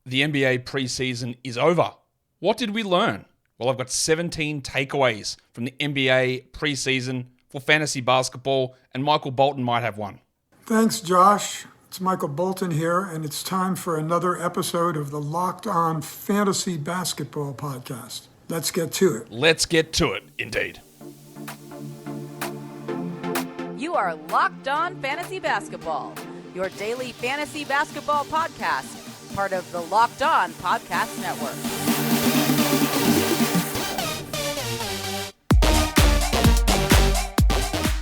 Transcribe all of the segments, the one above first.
The NBA preseason is over. What did we learn? Well, I've got 17 takeaways from the NBA preseason for fantasy basketball, and Michael Bolton might have one. Thanks, Josh. It's Michael Bolton here, and it's time for another episode of the Locked On Fantasy Basketball Podcast. Let's get to it. Let's get to it, indeed. You are Locked On Fantasy Basketball, your daily fantasy basketball podcast, part of the Locked On Podcast Network.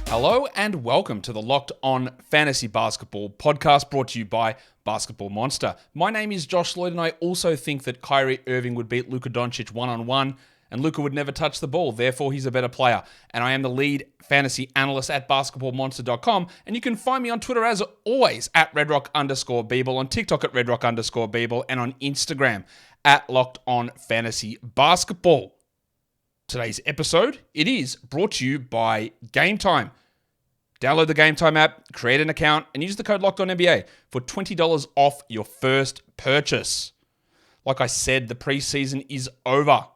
Hello and welcome to the Locked On Fantasy Basketball podcast brought to you by Basketball Monster. My name is Josh Lloyd, and I also think that Kyrie Irving would beat Luka Doncic one-on-one, and Luka would never touch the ball. Therefore, he's a better player. And I am the lead fantasy analyst at basketballmonster.com. And you can find me on Twitter, as always, at redrock_Beeble, on TikTok at redrock_Beeble, and on Instagram at Locked On Fantasy Basketball. Today's episode, it is brought to you by Game Time. Download the Game Time app, create an account, and use the code LOCKEDONNBA for $20 off your first purchase. Like I said, the preseason is over.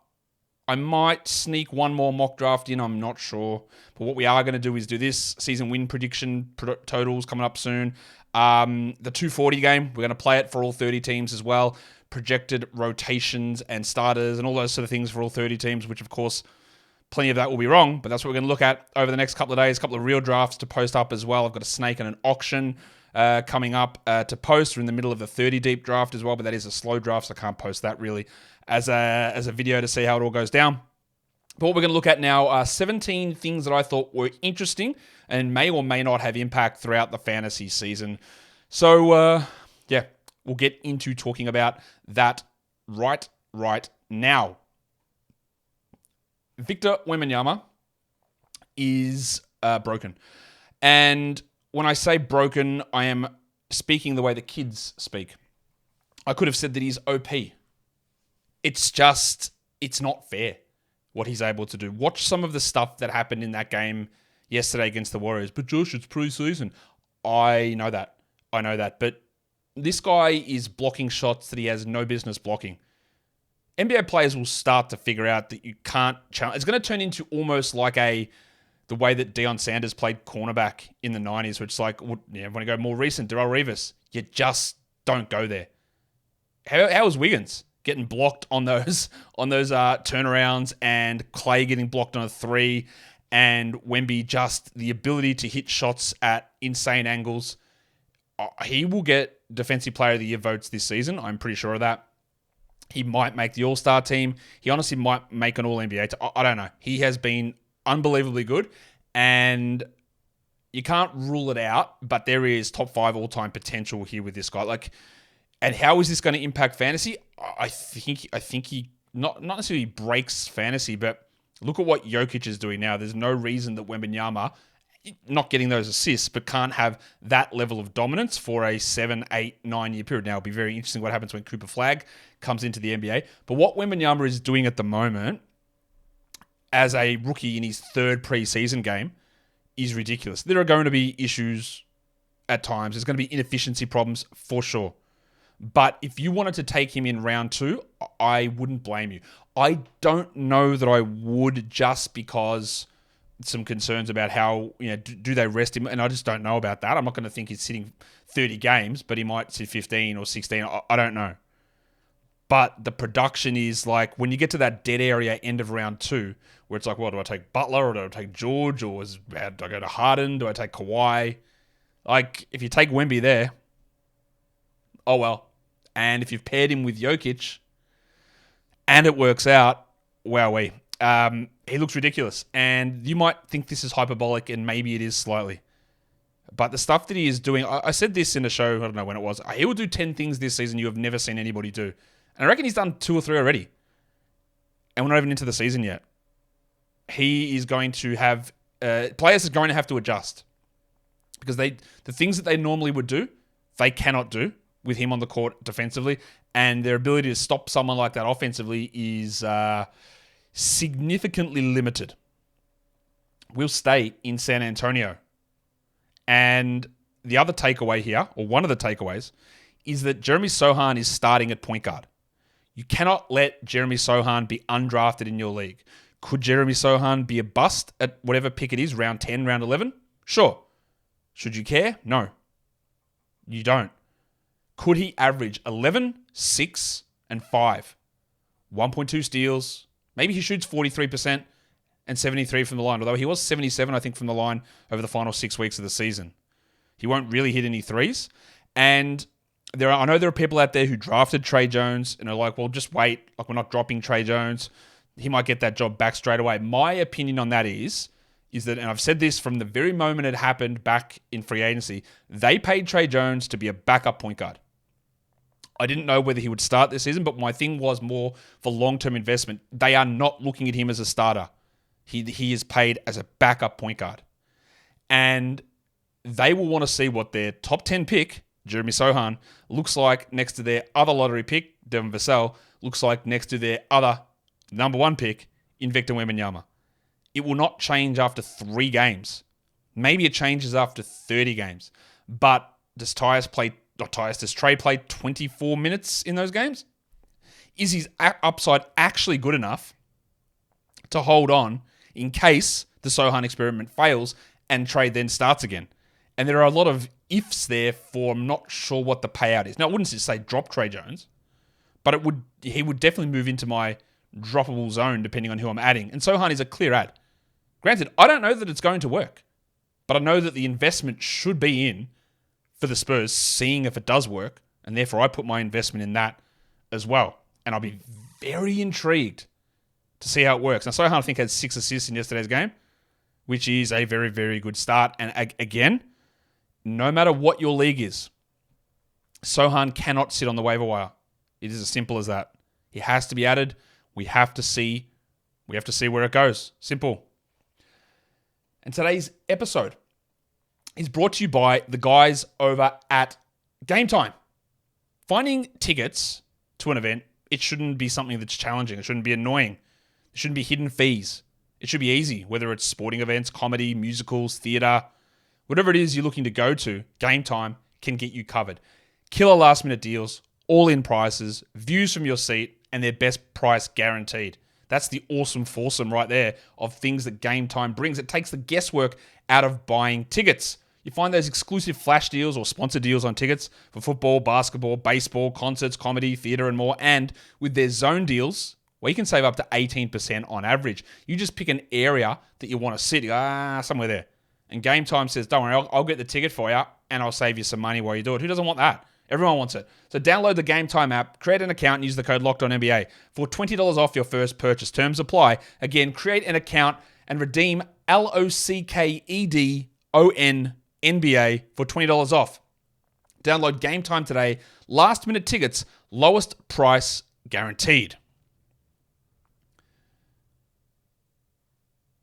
I might sneak one more mock draft in, I'm not sure. But what we are going to do is do this season win prediction totals coming up soon. The 240 game, we're going to play it for all 30 teams as well. Projected rotations and starters and all those sort of things for all 30 teams, which of course, plenty of that will be wrong, but that's what we're going to look at over the next couple of days. A couple of real drafts to post up as well. I've got a snake and an auction coming up to post. We're in the middle of the 30 deep draft as well, but that is a slow draft, so I can't post that really as a video to see how it all goes down. But what we're going to look at now are 17 things that I thought were interesting and may or may not have impact throughout the fantasy season. So, we'll get into talking about that right now. Victor Wembanyama is broken. And when I say broken, I am speaking the way the kids speak. I could have said that he's OP. It's not fair what he's able to do. Watch some of the stuff that happened in that game yesterday against the Warriors. But Josh, it's preseason. I know that. But this guy is blocking shots that he has no business blocking. NBA players will start to figure out that you can't challenge. It's going to turn into almost like the way that Deion Sanders played cornerback in the 90s, which is like, when you go more recent, Darrell Revis, you just don't go there. How was Wiggins getting blocked on those turnarounds, and Clay getting blocked on a three, and Wemby just the ability to hit shots at insane angles? He will get Defensive Player of the Year votes this season. I'm pretty sure of that. He might make the All-Star team. He honestly might make an All-NBA team. I don't know. He has been unbelievably good, and you can't rule it out, but there is top 5 all-time potential here with this guy. And how is this going to impact fantasy? I think he not necessarily breaks fantasy, but look at what Jokic is doing now. There's no reason that Wembanyama, not getting those assists, but can't have that level of dominance for a 7, 8, 9 year period. Now, it'll be very interesting what happens when Cooper Flagg comes into the NBA. But what Wembanyama is doing at the moment as a rookie in his 3rd preseason game is ridiculous. There are going to be issues at times. There's going to be inefficiency problems for sure. But if you wanted to take him in round 2, I wouldn't blame you. I don't know that I would, just because some concerns about how, do they rest him? And I just don't know about that. I'm not going to think he's sitting 30 games, but he might sit 15 or 16. I don't know. But the production is like, when you get to that dead area end of round 2, where it's like, well, do I take Butler or do I take George, or do I go to Harden? Do I take Kawhi? Like, if you take Wemby there, oh well. And if you've paired him with Jokic and it works out, wowee. He looks ridiculous, and you might think this is hyperbolic, and maybe it is slightly. But the stuff that he is doing, I said this in a show, I don't know when it was, he will do 10 things this season you have never seen anybody do. And I reckon he's done 2 or 3 already. And we're not even into the season yet. He is going to have, players are going to have to adjust. Because the things that they normally would do, they cannot do with him on the court defensively. And their ability to stop someone like that offensively is significantly limited. We'll stay in San Antonio. And the other takeaway here, or one of the takeaways, is that Jeremy Sochan is starting at point guard. You cannot let Jeremy Sochan be undrafted in your league. Could Jeremy Sochan be a bust at whatever pick it is, round 10, round 11? Sure. Should you care? No. You don't. Could he average 11, 6, and 5? 1.2 steals. Maybe he shoots 43% and 73 from the line, although he was 77, I think, from the line over the final 6 weeks of the season. He won't really hit any threes. And I know there are people out there who drafted Trey Jones and are like, well, just wait. Like, we're not dropping Trey Jones. He might get that job back straight away. My opinion on that is that, and I've said this from the very moment it happened back in free agency, they paid Trey Jones to be a backup point guard. I didn't know whether he would start this season, but my thing was more for long-term investment. They are not looking at him as a starter. He is paid as a backup point guard. And they will want to see what their top 10 pick, Jeremy Sochan, looks like next to their other lottery pick, Devin Vassell, looks like next to their other number 1 pick in Victor Wembanyama. It will not change after 3 games. Maybe it changes after 30 games. But does Trey play 24 minutes in those games? Is his upside actually good enough to hold on in case the Sochan experiment fails and Trey then starts again? And there are a lot of ifs there for I'm not sure what the payout is. Now, I wouldn't just say drop Trey Jones, but he would definitely move into my droppable zone depending on who I'm adding. And Sochan is a clear add. Granted, I don't know that it's going to work, but I know that the investment should be in for the Spurs, seeing if it does work, and therefore I put my investment in that as well. And I'll be very intrigued to see how it works. Now, Sochan, I think, had 6 assists in yesterday's game, which is a very, very good start. And again, no matter what your league is, Sochan cannot sit on the waiver wire. It is as simple as that. He has to be added. We have to see where it goes. Simple. And today's episode is brought to you by the guys over at Game Time. Finding tickets to an event, it shouldn't be something that's challenging. It shouldn't be annoying. It shouldn't be hidden fees. It should be easy, whether it's sporting events, comedy, musicals, theatre, whatever it is you're looking to go to, Game Time can get you covered. Killer last-minute deals, all-in prices, views from your seat, and their best price guaranteed. That's the awesome foursome right there of things that Game Time brings. It takes the guesswork out of buying tickets. You find those exclusive flash deals or sponsor deals on tickets for football, basketball, baseball, concerts, comedy, theatre, and more. And with their zone deals, where you can save up to 18% on average. You just pick an area that you want to sit. Somewhere there. And Game Time says, don't worry, I'll get the ticket for you and I'll save you some money while you do it. Who doesn't want that? Everyone wants it. So download the Game Time app, create an account, and use the code LOCKEDONNBA for $20 off your first purchase. Terms apply. Again, create an account and redeem LOCKEDONNBA for $20 off. Download Game Time today. Last minute tickets, lowest price guaranteed.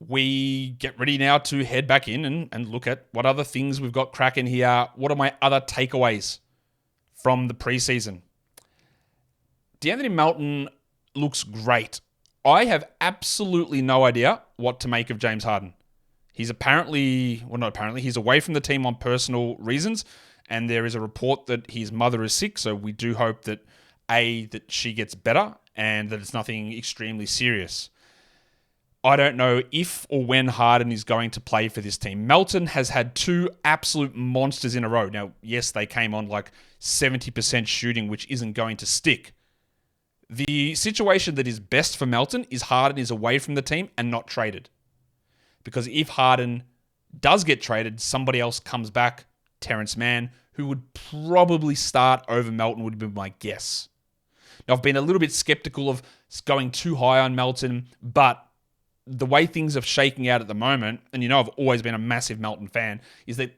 We get ready now to head back in and look at what other things we've got cracking here. What are my other takeaways from the preseason? DeAnthony Melton looks great. I have absolutely no idea what to make of James Harden. He's he's away from the team on personal reasons, and there is a report that his mother is sick, so we do hope that that she gets better and that it's nothing extremely serious. I don't know if or when Harden is going to play for this team. Melton has had 2 absolute monsters in a row. Now, yes, they came on like 70% shooting, which isn't going to stick. The situation that is best for Melton is Harden is away from the team and not traded. Because if Harden does get traded, somebody else comes back, Terrence Mann, who would probably start over Melton would be my guess. Now, I've been a little bit skeptical of going too high on Melton, but the way things are shaking out at the moment, and I've always been a massive Melton fan, is that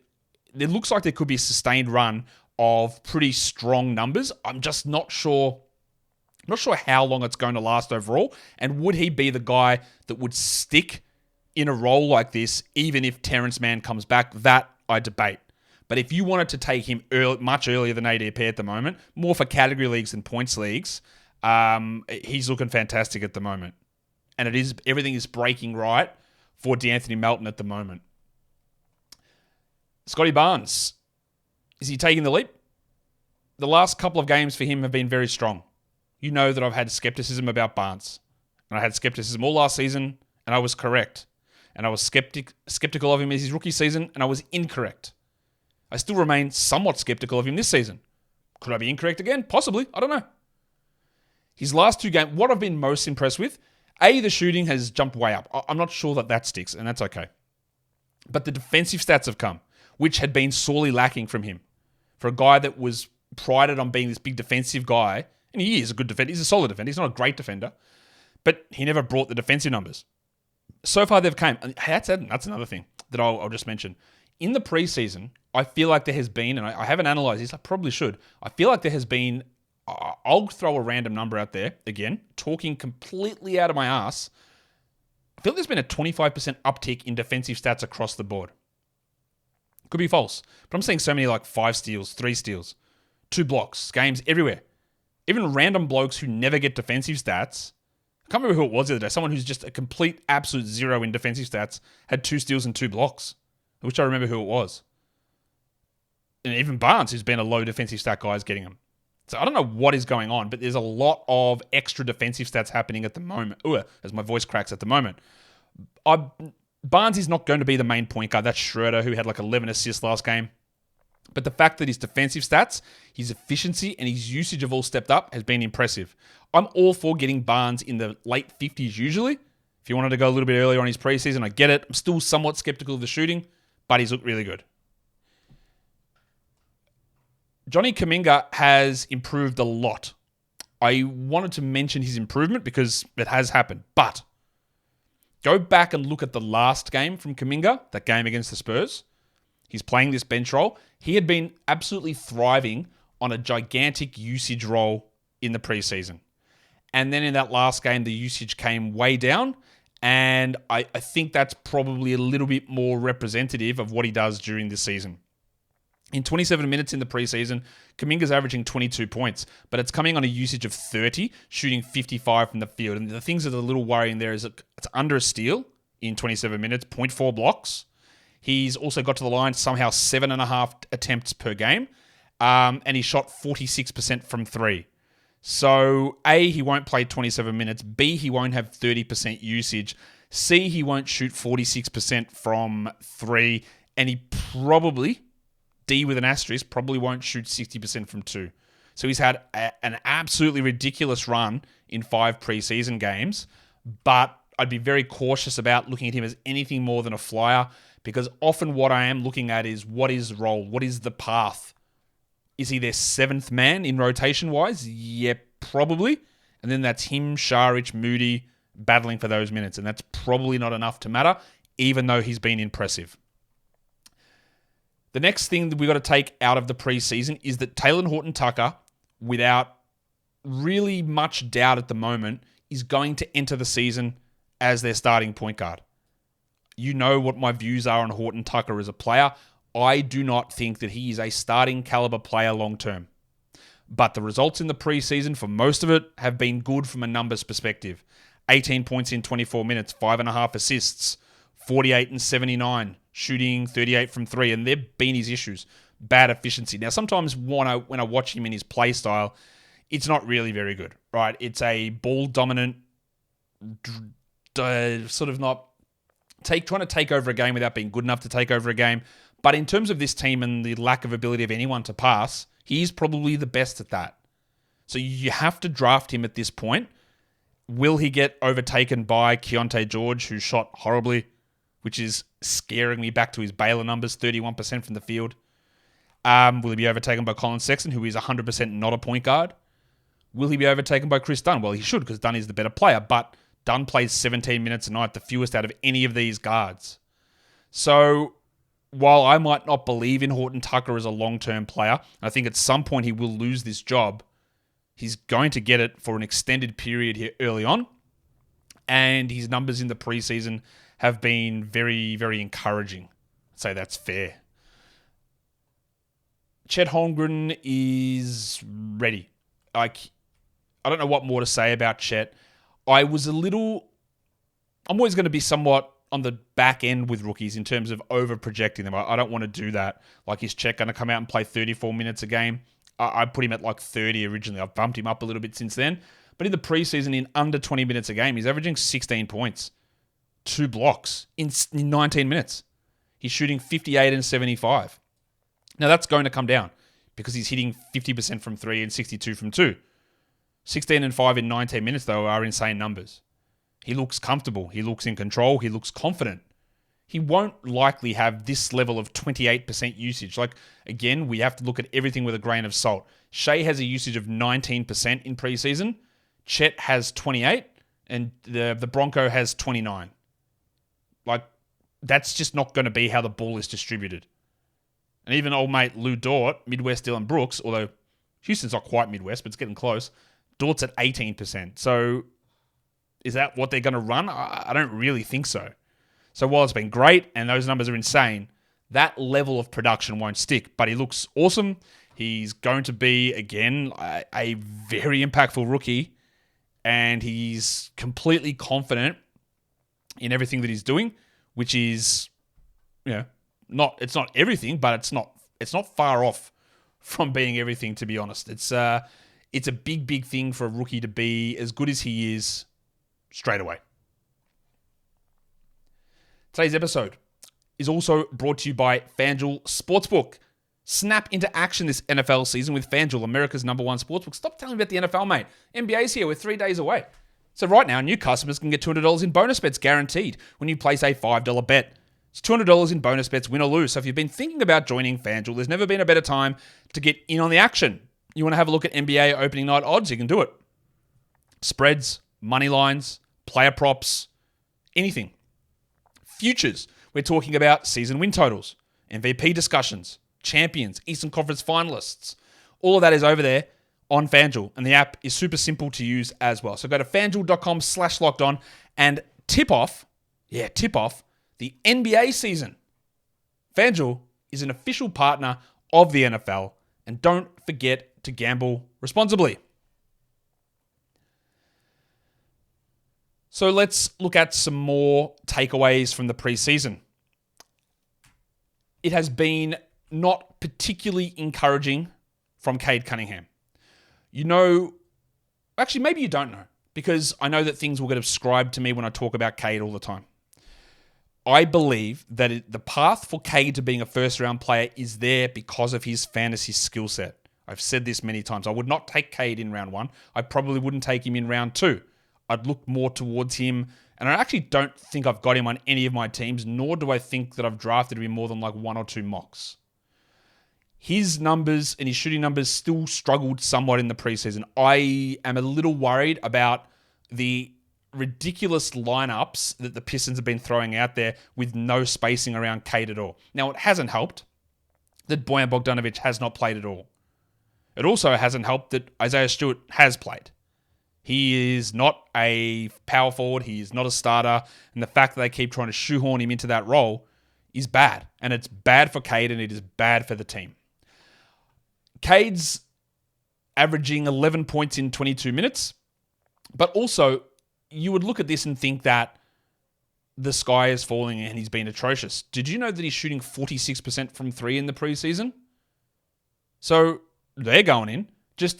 it looks like there could be a sustained run of pretty strong numbers. I'm just not sure how long it's going to last overall, and would he be the guy that would stick in a role like this, even if Terrence Mann comes back? That I debate. But if you wanted to take him much earlier than ADP at the moment, more for category leagues than points leagues, he's looking fantastic at the moment. And everything is breaking right for DeAnthony Melton at the moment. Scottie Barnes, is he taking the leap? the last couple of games for him have been very strong. You know that I've had skepticism about Barnes. And I had skepticism all last season, and I was correct. And I was skeptical of him as his rookie season, and I was incorrect. I still remain somewhat skeptical of him this season. Could I be incorrect again? Possibly. I don't know. His last 2 games, what I've been most impressed with, the shooting has jumped way up. I'm not sure that sticks, and that's okay. But the defensive stats have come, which had been sorely lacking from him. For a guy that was prided on being this big defensive guy, and he is a good defender. He's a solid defender. He's not a great defender. But he never brought the defensive numbers. So far, they've came. And that's another thing that I'll just mention. In the preseason, I feel like there has been, and I haven't analyzed this, I probably should. I feel like there has been, I'll throw a random number out there, again, talking completely out of my ass. I feel there's been a 25% uptick in defensive stats across the board. Could be false. But I'm seeing so many like 5 steals, 3 steals, 2 blocks, games everywhere. Even random blokes who never get defensive stats. I can't remember who it was the other day. Someone who's just a complete, absolute zero in defensive stats had 2 steals and 2 blocks. I wish I remember who it was. And even Barnes, who's been a low defensive stat guy, is getting them. So I don't know what is going on, but there's a lot of extra defensive stats happening at the moment. As my voice cracks at the moment. Barnes is not going to be the main point guard. That's Schroeder, who had like 11 assists last game. But the fact that his defensive stats, his efficiency, and his usage have all stepped up has been impressive. I'm all for getting Barnes in the late 50s usually. If you wanted to go a little bit earlier on his preseason, I get it. I'm still somewhat skeptical of the shooting, but he's looked really good. Johnny Kuminga has improved a lot. I wanted to mention his improvement because it has happened, but go back and look at the last game from Kuminga, that game against the Spurs. He's playing this bench role. He had been absolutely thriving on a gigantic usage role in the preseason. And then in that last game, the usage came way down. And I think that's probably a little bit more representative of what he does during the season. In 27 minutes in the preseason, Kuminga's averaging 22 points, but it's coming on a usage of 30, shooting 55 from the field. And the things that are a little worrying there is that it's under a steal in 27 minutes, 0.4 blocks. He's also got to the line somehow 7.5 attempts per game, and he shot 46% from 3. So A, he won't play 27 minutes. B, he won't have 30% usage. C, he won't shoot 46% from 3. And he probably, D with an asterisk, probably won't shoot 60% from 2. So he's had an absolutely ridiculous run in 5 preseason games. But I'd be very cautious about looking at him as anything more than a flyer, because often what I am looking at is what is the role? What is the path? Is he their 7th man in rotation-wise? Yeah, probably. And then that's him, Saric, Moody battling for those minutes. And that's probably not enough to matter, even though he's been impressive. The next thing that we've got to take out of the preseason is that Talen Horton-Tucker, without really much doubt at the moment, is going to enter the season as their starting point guard. You know what my views are on Horton-Tucker as a player. I do not think that he is a starting caliber player long term. But the results in the preseason, for most of it, have been good from a numbers perspective. 18 points in 24 minutes, 5.5 assists, 48 and 79, shooting 38 from 3, and they've been his issues. Bad efficiency. Now, sometimes when I watch him in his play style, it's not really very good, right? It's a ball-dominant, sort of not trying to take over a game without being good enough to take over a game. But in terms of this team and the lack of ability of anyone to pass, he's probably the best at that. So you have to draft him at this point. Will he get overtaken by Keontae George, who shot horribly, which is scaring me back to his Baylor numbers, 31% from the field? Will he be overtaken by Colin Sexton, who is 100% not a point guard? Will he be overtaken by Chris Dunn? Well, he should, because Dunn is the better player, but Dunn plays 17 minutes a night, the fewest out of any of these guards. So while I might not believe in Horton-Tucker as a long-term player, I think at some point he will lose this job, he's going to get it for an extended period here early on. And his numbers in the preseason have been very, very encouraging. I'd say that's fair. Chet Holmgren is ready. I don't know what more to say about Chet. I'm always going to be somewhat on the back end with rookies in terms of over projecting them. I don't want to do that. Like, is Chet going to come out and play 34 minutes a game? I put him at like 30 originally. I've bumped him up a little bit since then. But in the preseason, in under 20 minutes a game, he's averaging 16 points, 2 blocks in 19 minutes. He's shooting 58 and 75. Now, that's going to come down because he's hitting 50% from 3 and 62 from 2. 16 and 5 in 19 minutes, though, are insane numbers. He looks comfortable. He looks in control. He looks confident. He won't likely have this level of 28% usage. Like, again, we have to look at everything with a grain of salt. Shai has a usage of 19% in preseason. Chet has 28, and the Bronco has 29. Like, that's just not going to be how the ball is distributed. And even old mate Lou Dort, Midwest Dylan Brooks, although Houston's not quite Midwest, but it's getting close, Dort's at 18%. So is that what they're going to run? I don't really think so. So while it's been great and those numbers are insane, that level of production won't stick. But he looks awesome. He's going to be, again, a very impactful rookie. And he's completely confident in everything that he's doing, which is, it's not everything, but it's not far off from being everything, to be honest. It's a big, big thing for a rookie to be as good as he is straight away. Today's episode is also brought to you by FanDuel Sportsbook. Snap into action this NFL season with FanDuel, America's #1 sportsbook. Stop telling me about the NFL, mate. NBA's here. We're 3 days away. So right now, new customers can get $200 in bonus bets guaranteed when you place a $5 bet. It's $200 in bonus bets, win or lose. So if you've been thinking about joining FanDuel, there's never been a better time to get in on the action. You want to have a look at NBA opening night odds? You can do it. Spreads, money lines, player props, anything. Futures. We're talking about season win totals, MVP discussions, champions, Eastern Conference finalists. All of that is over there on FanDuel, and the app is super simple to use as well. So go to FanDuel.com/lockedon and tip off the NBA season. FanDuel is an official partner of the NFL, and don't forget to gamble responsibly. So let's look at some more takeaways from the preseason. It has been not particularly encouraging from Cade Cunningham. Actually, maybe you don't know, because I know that things will get ascribed to me when I talk about Cade all the time. I believe that the path for Cade to being a first-round player is there because of his fantasy skill set. I've said this many times. I would not take Cade in round 1. I probably wouldn't take him in round 2. I'd look more towards him, and I actually don't think I've got him on any of my teams, nor do I think that I've drafted him in more than like 1 or 2 mocks. His numbers and his shooting numbers still struggled somewhat in the preseason. I am a little worried about the ridiculous lineups that the Pistons have been throwing out there with no spacing around Cade at all. Now, it hasn't helped that Bojan Bogdanovic has not played at all. It also hasn't helped that Isaiah Stewart has played. He is not a power forward. He is not a starter. And the fact that they keep trying to shoehorn him into that role is bad. And it's bad for Cade, and it is bad for the team. Cade's averaging 11 points in 22 minutes. But also, you would look at this and think that the sky is falling and he's been atrocious. Did you know that he's shooting 46% from 3 in the preseason? So they're going in.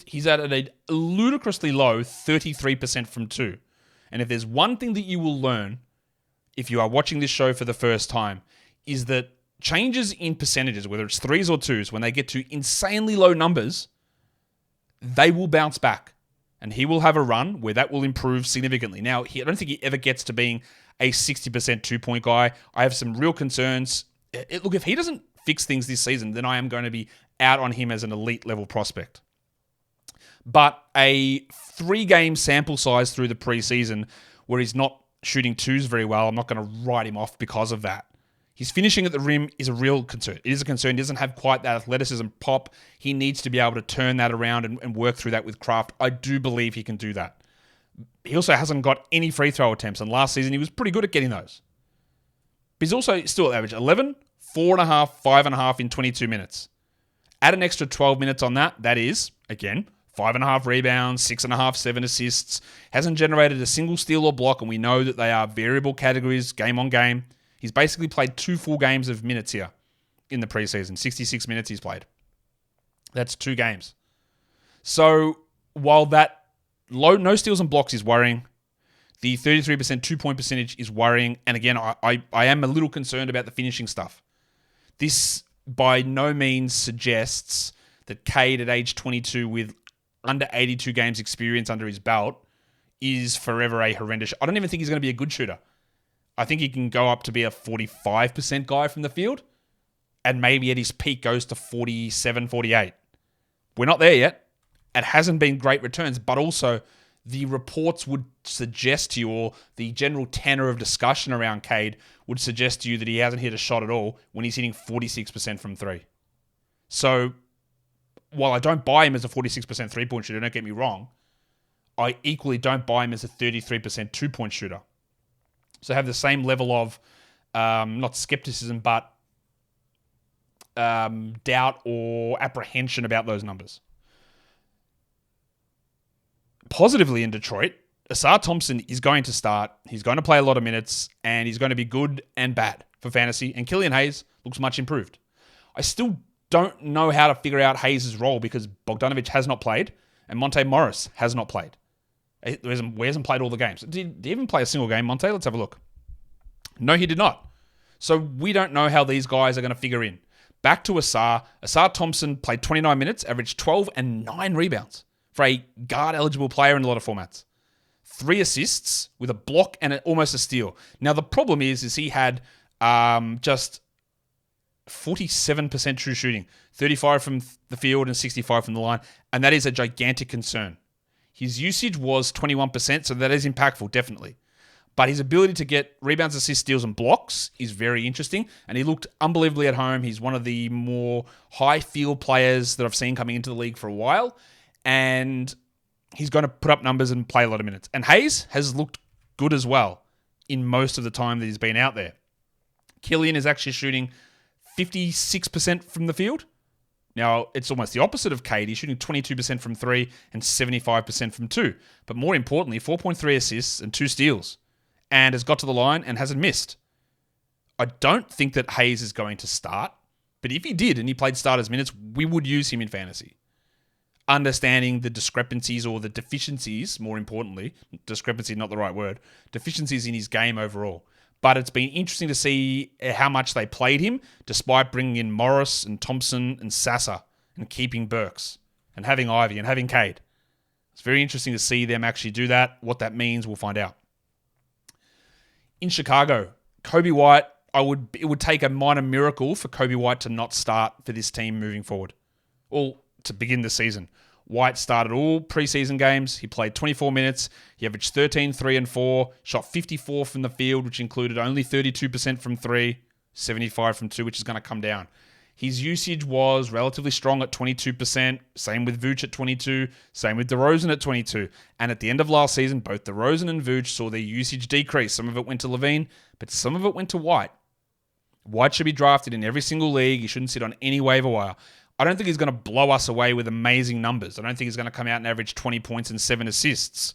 He's at a ludicrously low 33% from 2. And if there's one thing that you will learn if you are watching this show for the first time, is that changes in percentages, whether it's 3s or 2s, when they get to insanely low numbers, they will bounce back. And he will have a run where that will improve significantly. Now, I don't think he ever gets to being a 60% two-point guy. I have some real concerns. Look, if he doesn't fix things this season, then I am going to be out on him as an elite level prospect. But a 3-game sample size through the preseason where he's not shooting 2s very well, I'm not going to write him off because of that. His finishing at the rim is a real concern. It is a concern. He doesn't have quite that athleticism pop. He needs to be able to turn that around and work through that with craft. I do believe he can do that. He also hasn't got any free throw attempts, and last season he was pretty good at getting those. But he's also still average 11, 4.5, 5.5 in 22 minutes. Add an extra 12 minutes on that. That is, again, 5.5 rebounds, 6.5, 7 assists. Hasn't generated a single steal or block, and we know that they are variable categories, game on game. He's basically played 2 full games of minutes here in the preseason. 66 minutes he's played. That's 2 games. So while that low no steals and blocks is worrying, the 33% 2-point percentage is worrying. And again, I am a little concerned about the finishing stuff. This by no means suggests that Cade at age 22 with under 82 games experience under his belt is forever a horrendous. I don't even think he's going to be a good shooter. I think he can go up to be a 45% guy from the field, and maybe at his peak goes to 47, 48. We're not there yet. It hasn't been great returns, but also the reports would suggest to you, or the general tenor of discussion around Cade would suggest to you that he hasn't hit a shot at all when he's hitting 46% from three. So while I don't buy him as a 46% three-point shooter, don't get me wrong, I equally don't buy him as a 33% two-point shooter. So I have the same level of, not skepticism, but doubt or apprehension about those numbers. Positively in Detroit, Ausar Thompson is going to start. He's going to play a lot of minutes, and he's going to be good and bad for fantasy. And Killian Hayes looks much improved. I still don't know how to figure out Hayes' role because Bogdanovic has not played, and Monte Morris has not played. He hasn't played all the games. Did he even play a single game, Monte? Let's have a look. No, he did not. So we don't know how these guys are going to figure in. Back to Ausar. Ausar Thompson played 29 minutes, averaged 12 and 9 rebounds for a guard-eligible player in a lot of formats. 3 assists with a block and almost a steal. Now, the problem is he had just 47% true shooting, 35 from the field and 65 from the line, and that is a gigantic concern. His usage was 21%, so that is impactful, definitely. But his ability to get rebounds, assists, steals, and blocks is very interesting, and he looked unbelievably at home. He's one of the more high-field players that I've seen coming into the league for a while, and he's going to put up numbers and play a lot of minutes. And Hayes has looked good as well in most of the time that he's been out there. Killian is actually shooting 56% from the field. Now, it's almost the opposite of Cade. He's shooting 22% from 3 and 75% from 2. But more importantly, 4.3 assists and 2 steals. And has got to the line and hasn't missed. I don't think that Hayes is going to start. But if he did and he played starters minutes, we would use him in fantasy. Understanding the discrepancies or the deficiencies, more importantly, discrepancy not the right word, deficiencies in his game overall. But it's been interesting to see how much they played him, despite bringing in Morris and Thompson and Sasser and keeping Burks and having Ivy and having Cade. It's very interesting to see them actually do that. What that means, we'll find out. In Chicago, Coby White, it would take a minor miracle for Coby White to not start for this team moving forward. Well, to begin the season. White started all preseason games. He played 24 minutes. He averaged 13, 3, and 4. Shot 54 from the field, which included only 32% from 3, 75 from 2, which is going to come down. His usage was relatively strong at 22%. Same with Vooch at 22. Same with DeRozan at 22. And at the end of last season, both DeRozan and Vooch saw their usage decrease. Some of it went to Levine, but some of it went to White. White should be drafted in every single league. He shouldn't sit on any waiver wire. I don't think he's going to blow us away with amazing numbers. I don't think he's going to come out and average 20 points and 7 assists.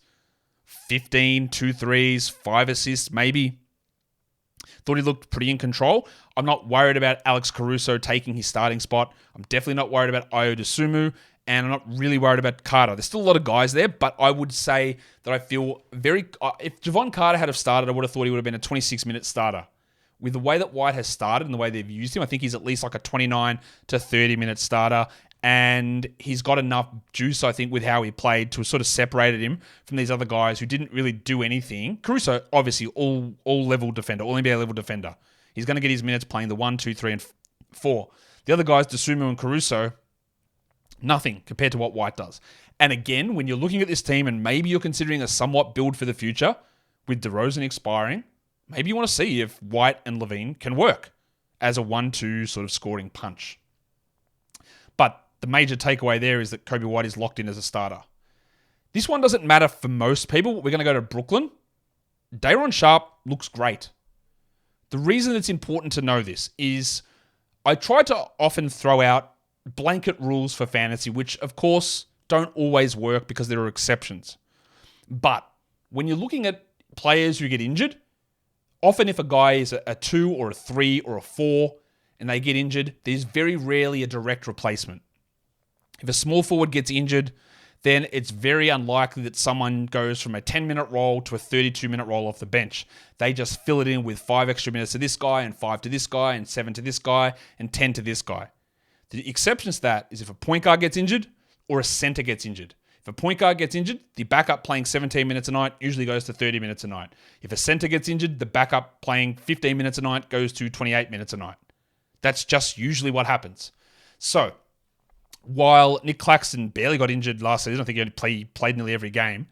15, 2 threes, 5 assists, maybe. Thought he looked pretty in control. I'm not worried about Alex Caruso taking his starting spot. I'm definitely not worried about Ayo Dosunmu, and I'm not really worried about Carter. There's still a lot of guys there, but I would say that I feel very... if Javon Carter had have started, I would have thought he would have been a 26-minute starter. With the way that White has started and the way they've used him, I think he's at least like a 29 to 30-minute starter. And he's got enough juice, I think, with how he played to sort of separated him from these other guys who didn't really do anything. Caruso, obviously, all-level defender, all-NBA-level defender. He's going to get his minutes playing the 1, 2, 3, and 4. The other guys, Dosunmu and Caruso, nothing compared to what White does. And again, when you're looking at this team and maybe you're considering a somewhat build for the future, with DeRozan expiring, maybe you want to see if White and Levine can work as a 1-2 sort of scoring punch. But the major takeaway there is that Coby White is locked in as a starter. This one doesn't matter for most people. We're going to go to Brooklyn. Day'Ron Sharpe looks great. The reason it's important to know this is I try to often throw out blanket rules for fantasy, which of course don't always work because there are exceptions. But when you're looking at players who get injured, often if a guy is a 2 or a 3 or a 4 and they get injured, there's very rarely a direct replacement. If a small forward gets injured, then it's very unlikely that someone goes from a 10-minute role to a 32-minute role off the bench. They just fill it in with 5 extra minutes to this guy and 5 to this guy and 7 to this guy and 10 to this guy. The exception to that is if a point guard gets injured or a center gets injured. If a point guard gets injured, the backup playing 17 minutes a night usually goes to 30 minutes a night. If a center gets injured, the backup playing 15 minutes a night goes to 28 minutes a night. That's just usually what happens. So, while Nick Claxton barely got injured last season, I think he only played nearly every game.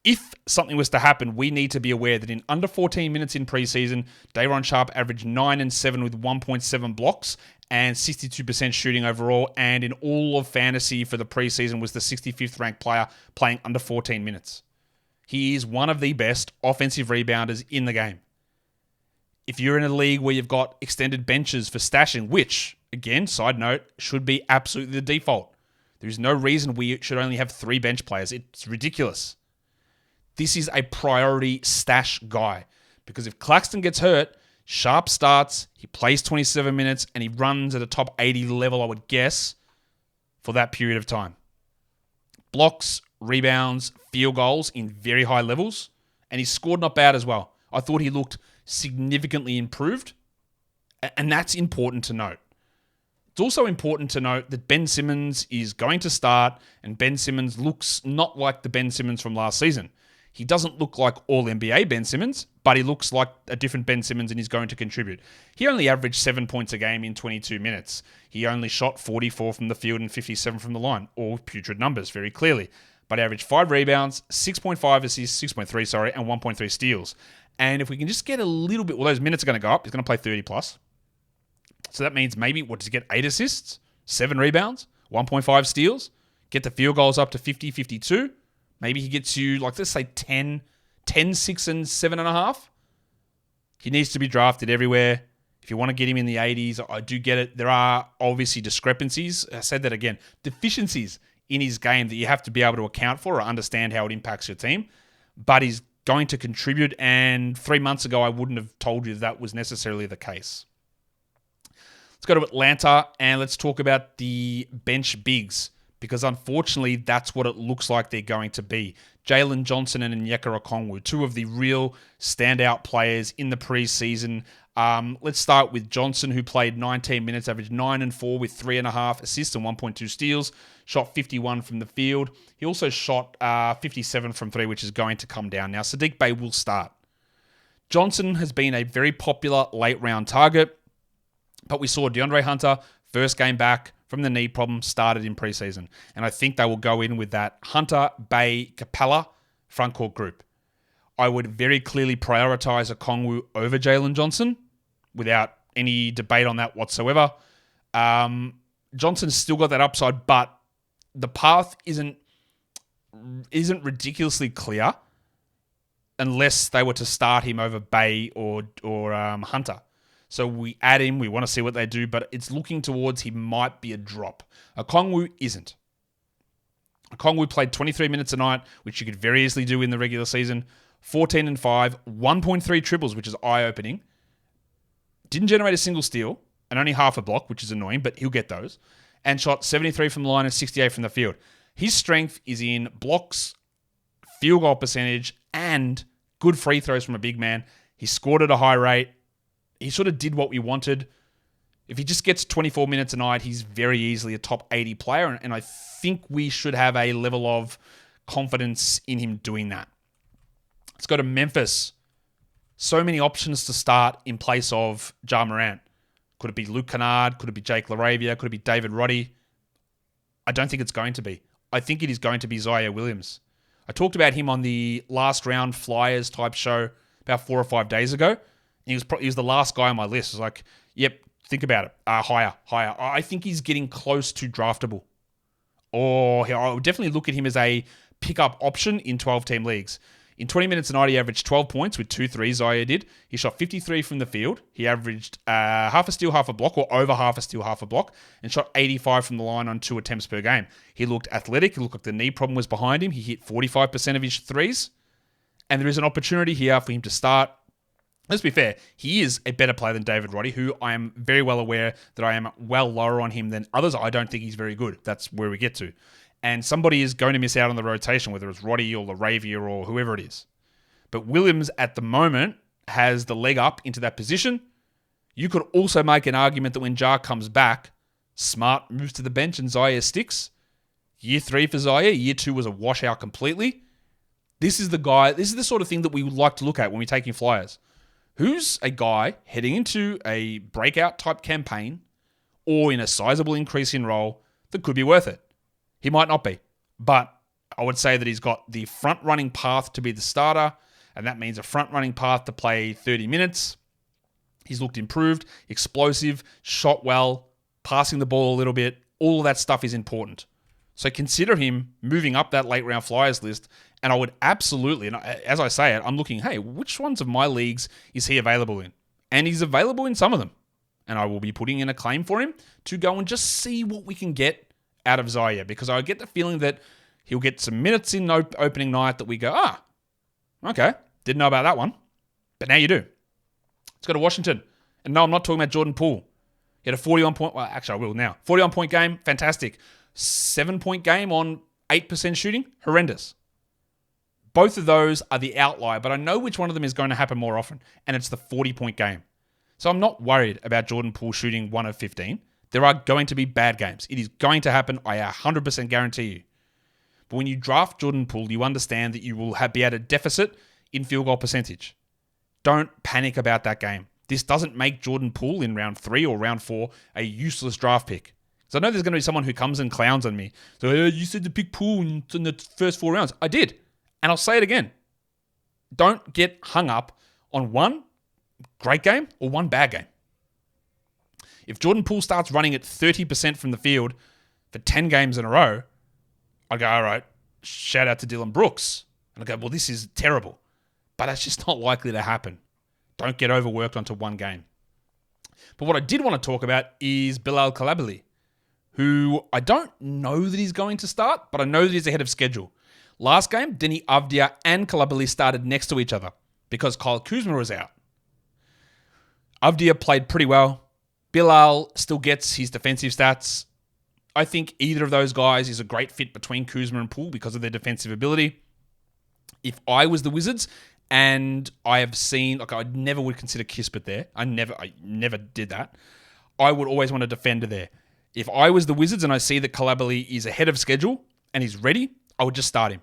If something was to happen, we need to be aware that in under 14 minutes in preseason, Day'Ron Sharpe averaged 9 and 7 with 1.7 blocks and 62% shooting overall, and in all of fantasy for the preseason was the 65th ranked player playing under 14 minutes. He is one of the best offensive rebounders in the game. If you're in a league where you've got extended benches for stashing, which, again, side note, should be absolutely the default. There is no reason we should only have 3 bench players. It's ridiculous. This is a priority stash guy, because if Claxton gets hurt, Sharpe starts, he plays 27 minutes, and he runs at a top 80 level, I would guess, for that period of time. Blocks, rebounds, field goals in very high levels, and he scored not bad as well. I thought he looked significantly improved, and that's important to note. It's also important to note that Ben Simmons is going to start, and Ben Simmons looks not like the Ben Simmons from last season. He doesn't look like all-NBA Ben Simmons, but he looks like a different Ben Simmons and he's going to contribute. He only averaged 7 points a game in 22 minutes. He only shot 44 from the field and 57 from the line. All putrid numbers, very clearly. But he averaged 5 rebounds, 6.5 assists, 6.3, and 1.3 steals. And if we can just get a little bit, well, those minutes are going to go up. He's going to play 30 plus. So that means maybe, what does he get? 8 assists, 7 rebounds, 1.5 steals, get the field goals up to 50, 52. Maybe he gets you, like, let's say 10, 6, and 7.5. He needs to be drafted everywhere. If you want to get him in the 80s, I do get it. There are obviously discrepancies. I said that again. Deficiencies in his game that you have to be able to account for or understand how it impacts your team. But he's going to contribute, and 3 months ago, I wouldn't have told you that was necessarily the case. Let's go to Atlanta, and let's talk about the bench bigs, because unfortunately, that's what it looks like they're going to be. Jalen Johnson and Onyeka Okongwu, 2 of the real standout players in the preseason. Let's start with Johnson, who played 19 minutes, averaged 9 and 4 with 3.5 assists and 1.2 steals, shot 51 from the field. He also shot 57 from 3, which is going to come down. Now, Saddiq Bey will start. Johnson has been a very popular late-round target, but we saw DeAndre Hunter, first game back from the knee problem, started in preseason. And I think they will go in with that Hunter, Bey, Capella frontcourt group. I would very clearly prioritize Okongwu over Jalen Johnson without any debate on that whatsoever. Johnson's still got that upside, but the path isn't ridiculously clear unless they were to start him over Bey or Hunter. So we add him, we want to see what they do, but it's looking towards he might be a drop. Okongwu isn't. Okongwu played 23 minutes a night, which you could very easily do in the regular season. 14 and 5, 1.3 triples, which is eye-opening. Didn't generate a single steal, and only half a block, which is annoying, but he'll get those. And shot 73 from the line and 68 from the field. His strength is in blocks, field goal percentage, and good free throws from a big man. He scored at a high rate. He sort of did what we wanted. If he just gets 24 minutes a night, he's very easily a top 80 player, and I think we should have a level of confidence in him doing that. Let's go to Memphis. So many options to start in place of Ja Morant. Could it be Luke Kennard? Could it be Jake LaRavia? Could it be David Roddy? I don't think it's going to be. I think it is going to be Ziaire Williams. I talked about him on the last round Flyers type show about 4 or 5 days ago. He was the last guy on my list. I was like, yep, think about it. Higher. I think he's getting close to draftable. Or I would definitely look at him as a pickup option in 12-team leagues. In 20 minutes a night, he averaged 12 points with 2 threes, Ziaire did. He shot 53 from the field. He averaged half a steal, half a block, or over half a steal, half a block, and shot 85 from the line on 2 attempts per game. He looked athletic. He looked like the knee problem was behind him. He hit 45% of his threes. And there is an opportunity here for him to start. Let's be fair, he is a better player than David Roddy, who I am very well aware that I am well lower on him than others. I don't think he's very good. That's where we get to. and somebody is going to miss out on the rotation, whether it's Roddy or Laravia or whoever it is. But Williams at the moment has the leg up into that position. You could also make an argument that when Jar comes back, Smart moves to the bench and Ziaire sticks. Year 3 for Ziaire. Year 2 was a washout completely. This is the sort of thing that we would like to look at when we're taking flyers. Who's a guy heading into a breakout type campaign or in a sizable increase in role that could be worth it? He might not be, but I would say that he's got the front running path to be the starter, and that means a front running path to play 30 minutes. He's looked improved, explosive, shot well, passing the ball a little bit. All of that stuff is important. So consider him moving up that late round flyers list. And I would absolutely, and as I say it, I'm looking, hey, which ones of my leagues is he available in? And he's available in some of them. And I will be putting in a claim for him to go and just see what we can get out of Ziaire. Because I get the feeling that he'll get some minutes in opening night that we go, okay, didn't know about that one. But now you do. Let's go to Washington. And no, I'm not talking about Jordan Poole. He had a 41 point, well, actually I will now. 41 point game, fantastic. 7-point game on 8% shooting, horrendous. Both of those are the outlier, but I know which one of them is going to happen more often, and it's the 40-point game. So I'm not worried about Jordan Poole shooting 1 of 15. There are going to be bad games. It is going to happen, I 100% guarantee you. But when you draft Jordan Poole, you understand that you will be at a deficit in field goal percentage. Don't panic about that game. This doesn't make Jordan Poole in round 3 or round 4 a useless draft pick. So I know there's going to be someone who comes and clowns on me. So, you said to pick Poole in the first 4 rounds. I did. And I'll say it again. Don't get hung up on one great game or one bad game. If Jordan Poole starts running at 30% from the field for 10 games in a row, I go, all right, shout out to Dylan Brooks. And I go, well, this is terrible. But that's just not likely to happen. Don't get overworked onto one game. But what I did want to talk about is Bilal Coulibaly, who I don't know that he's going to start, but I know that he's ahead of schedule. Last game, Deni Avdia and Coulibaly started next to each other because Kyle Kuzma was out. Avdia played pretty well. Bilal still gets his defensive stats. I think either of those guys is a great fit between Kuzma and Poole because of their defensive ability. If I was the Wizards, and I have seen, I never would consider Kispert there. I never did that. I would always want a defender there. If I was the Wizards and I see that Coulibaly is ahead of schedule and he's ready, I would just start him.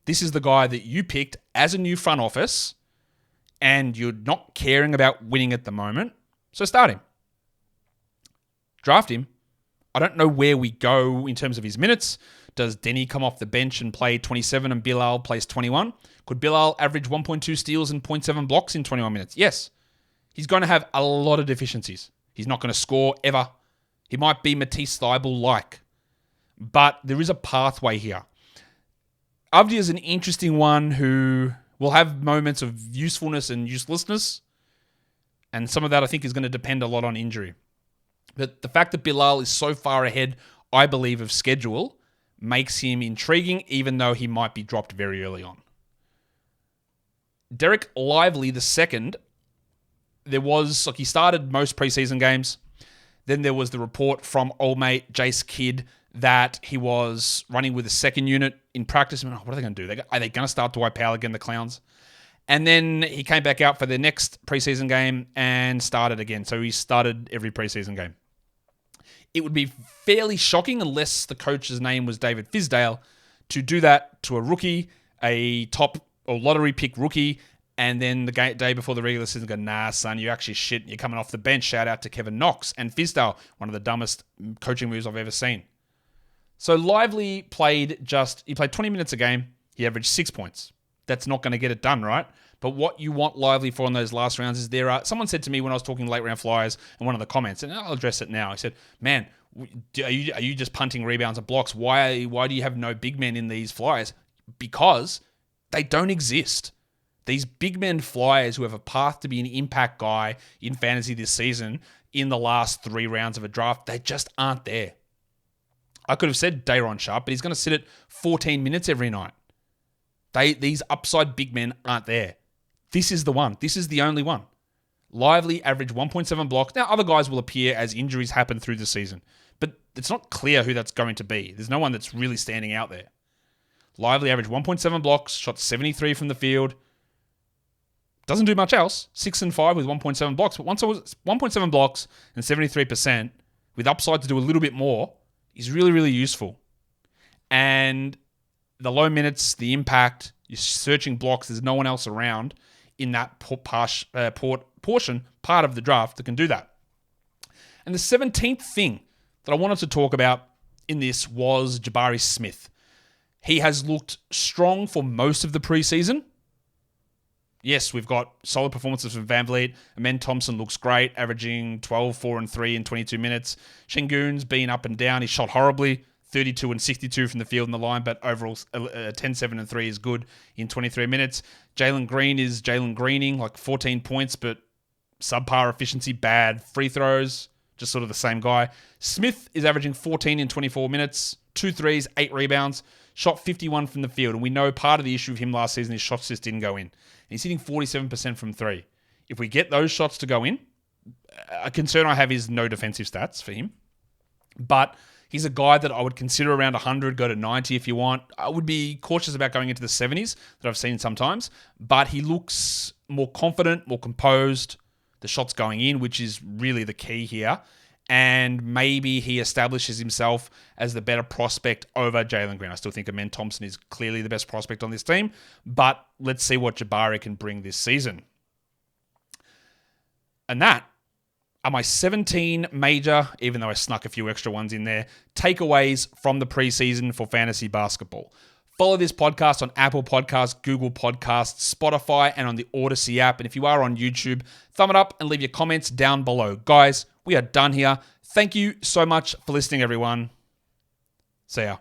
This is the guy that you picked as a new front office and you're not caring about winning at the moment. So start him. Draft him. I don't know where we go in terms of his minutes. Does Deni come off the bench and play 27 and Bilal plays 21? Could Bilal average 1.2 steals and 0.7 blocks in 21 minutes? Yes. He's going to have a lot of deficiencies. He's not going to score ever. He might be Matisse Thybulle-like. But there is a pathway here. Avdia is an interesting one who will have moments of usefulness and uselessness. And some of that I think is going to depend a lot on injury. But the fact that Bilal is so far ahead, I believe, of schedule makes him intriguing, even though he might be dropped very early on. Derek Lively, the second, he started most preseason games. Then there was the report from old mate Jace Kidd that he was running with a second unit in practice. What are they going to do? Are they going to start Dwight Powell again, the clowns? And then he came back out for the next preseason game and started again. So he started every preseason game. It would be fairly shocking, unless the coach's name was David Fizdale, to do that to a rookie, a top or lottery pick rookie, and then the day before the regular season go, nah, son, you're actually shit. You're coming off the bench. Shout out to Kevin Knox and Fizdale, one of the dumbest coaching moves I've ever seen. So Lively played 20 minutes a game. He averaged 6 points. That's not going to get it done, right? But what you want Lively for in those last rounds is someone said to me when I was talking late round flyers in one of the comments, and I'll address it now. I said, man, are you just punting rebounds and blocks? Why do you have no big men in these flyers? Because they don't exist. These big men flyers who have a path to be an impact guy in fantasy this season in the last 3 rounds of a draft, they just aren't there. I could have said Day'Ron Sharpe, but he's going to sit at 14 minutes every night. These upside big men aren't there. This is the one. This is the only one. Lively averaged 1.7 blocks. Now, other guys will appear as injuries happen through the season. But it's not clear who that's going to be. There's no one that's really standing out there. Lively averaged 1.7 blocks, shot 73 from the field. Doesn't do much else. 6 and 5 with 1.7 blocks. But once it was 1.7 blocks and 73% with upside to do a little bit more is really, really useful. And the low minutes, the impact, you're searching blocks. There's no one else around in that portion, part of the draft that can do that. And the 17th thing that I wanted to talk about in this was Jabari Smith. He has looked strong for most of the preseason. Yes, we've got solid performances from VanVleet. Amen Thompson looks great, averaging 12, 4, and 3 in 22 minutes. Şengün's been up and down. He shot horribly, 32 and 62 from the field in the line, but overall 10, 7, and 3 is good in 23 minutes. Jalen Green is Jalen Greening, like 14 points, but subpar efficiency, bad free throws, just sort of the same guy. Smith is averaging 14 in 24 minutes, 2 threes, 8 rebounds, shot 51 from the field. And we know part of the issue of him last season is shots just didn't go in. He's hitting 47% from 3. If we get those shots to go in, a concern I have is no defensive stats for him. But he's a guy that I would consider around 100, go to 90 if you want. I would be cautious about going into the 70s that I've seen sometimes. But he looks more confident, more composed. The shot's going in, which is really the key here. And maybe he establishes himself as the better prospect over Jalen Green. I still think Amen Thompson is clearly the best prospect on this team, but let's see what Jabari can bring this season. And that are my 17 major, even though I snuck a few extra ones in there, takeaways from the preseason for fantasy basketball. Follow this podcast on Apple Podcasts, Google Podcasts, Spotify, and on the Odyssey app. And if you are on YouTube, thumb it up and leave your comments down below. Guys, we are done here. Thank you so much for listening, everyone. See ya.